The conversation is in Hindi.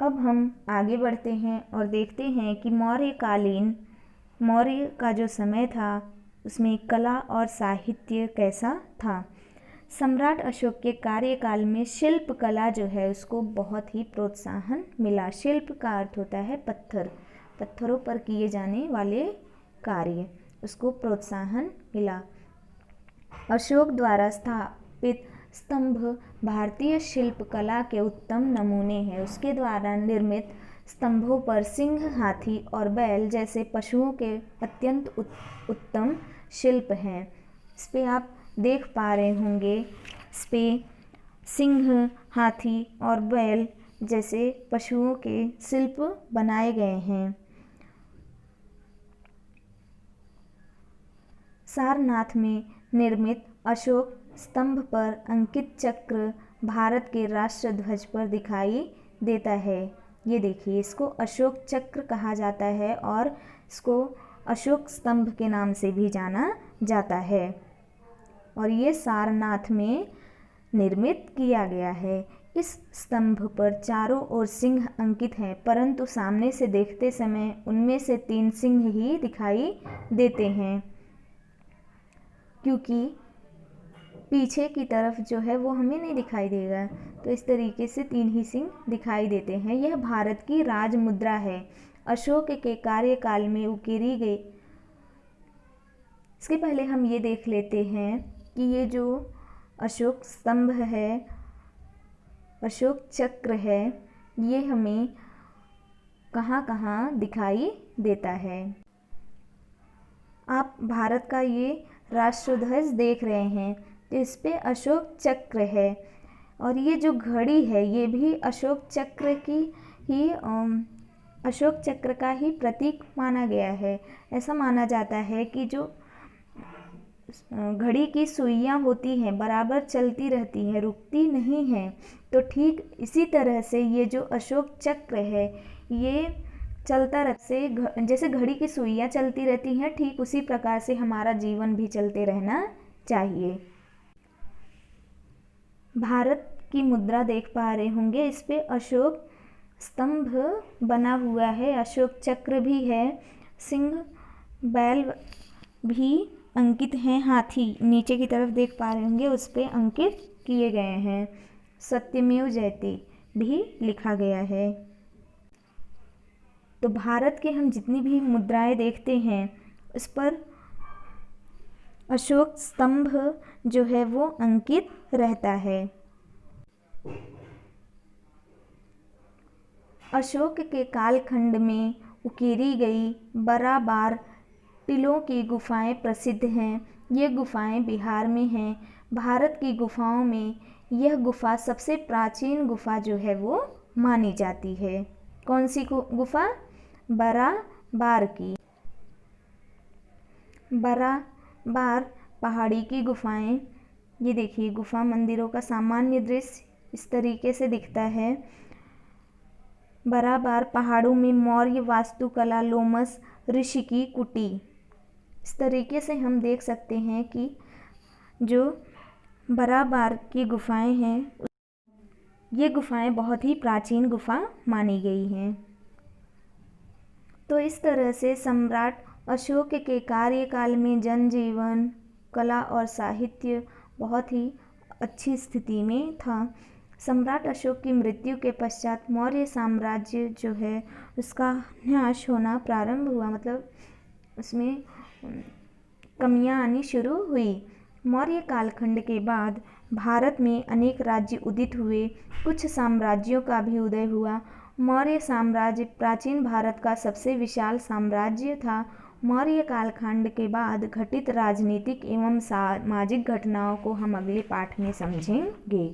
अब हम आगे बढ़ते हैं और देखते हैं कि मौर्य का जो समय था उसमें कला और साहित्य कैसा था। सम्राट अशोक के कार्यकाल में शिल्प कला जो है उसको बहुत ही प्रोत्साहन मिला। शिल्प का अर्थ होता है पत्थरों पर किए जाने वाले कार्य, उसको प्रोत्साहन मिला। अशोक द्वारा स्थापित स्तंभ भारतीय शिल्प कला के उत्तम नमूने हैं। उसके द्वारा निर्मित स्तंभों पर सिंह, हाथी और बैल जैसे पशुओं के अत्यंत उत्तम शिल्प हैं। इस पे आप देख पा रहे होंगे, इस पे सिंह, हाथी और बैल जैसे पशुओं के शिल्प बनाए गए हैं। सारनाथ में निर्मित अशोक स्तंभ पर अंकित चक्र भारत के राष्ट्र ध्वज पर दिखाई देता है। ये देखिए, इसको अशोक चक्र कहा जाता है और इसको अशोक स्तंभ के नाम से भी जाना जाता है। और ये सारनाथ में निर्मित किया गया है। इस स्तंभ पर चारों ओर सिंह अंकित हैं, परंतु सामने से देखते समय उनमें से 3 सिंह ही दिखाई देते हैं, क्योंकि पीछे की तरफ जो है वो हमें नहीं दिखाई देगा। तो इस तरीके से 3 ही सिंह दिखाई देते हैं। यह भारत की राज मुद्रा है, अशोक के कार्यकाल में उकेरी गई। इसके पहले हम ये देख लेते हैं कि ये जो अशोक स्तंभ है, अशोक चक्र है, ये हमें कहाँ कहाँ दिखाई देता है। आप भारत का ये राष्ट्रध्वज देख रहे हैं, तो इस पे अशोक चक्र है। और ये जो घड़ी है ये भी अशोक चक्र का ही प्रतीक माना गया है। ऐसा माना जाता है कि जो घड़ी की सुइयां होती हैं बराबर चलती रहती हैं, रुकती नहीं हैं। तो ठीक इसी तरह से ये जो अशोक चक्र है ये चलता रहता, जैसे घड़ी की सुइयां चलती रहती हैं, ठीक उसी प्रकार से हमारा जीवन भी चलते रहना चाहिए। भारत की मुद्रा देख पा रहे होंगे, इस पे अशोक स्तंभ बना हुआ है, अशोक चक्र भी है, सिंह, बैल भी अंकित हैं, हाथी नीचे की तरफ देख पा रहे होंगे उस पे अंकित किए गए हैं, सत्यमेव जयते भी लिखा गया है। तो भारत के हम जितनी भी मुद्राएं देखते हैं उस पर अशोक स्तंभ जो है वो अंकित रहता है। अशोक के कालखंड में उकेरी गई बराबर टीलों की गुफाएं प्रसिद्ध हैं। ये गुफाएं बिहार में हैं। भारत की गुफाओं में यह गुफा सबसे प्राचीन गुफा जो है वो मानी जाती है। कौन सी गुफा? बराबार की। बराबार पहाड़ी की गुफाएं, ये देखिए गुफा मंदिरों का सामान्य दृश्य इस तरीके से दिखता है। बराबार पहाड़ों में मौर्य वास्तुकला, लोमस ऋषि की कुटी, इस तरीके से हम देख सकते हैं कि जो बराबार की गुफाएं हैं ये गुफाएं बहुत ही प्राचीन गुफा मानी गई हैं। तो इस तरह से सम्राट अशोक के कार्यकाल में जनजीवन, कला और साहित्य बहुत ही अच्छी स्थिति में था। सम्राट अशोक की मृत्यु के पश्चात मौर्य साम्राज्य जो है उसका नाश होना प्रारंभ हुआ, मतलब उसमें कमियां आनी शुरू हुई। मौर्य कालखंड के बाद भारत में अनेक राज्य उदित हुए, कुछ साम्राज्यों का भी उदय हुआ। मौर्य साम्राज्य प्राचीन भारत का सबसे विशाल साम्राज्य था। मौर्य कालखंड के बाद घटित राजनीतिक एवं सामाजिक घटनाओं को हम अगले पाठ में समझेंगे।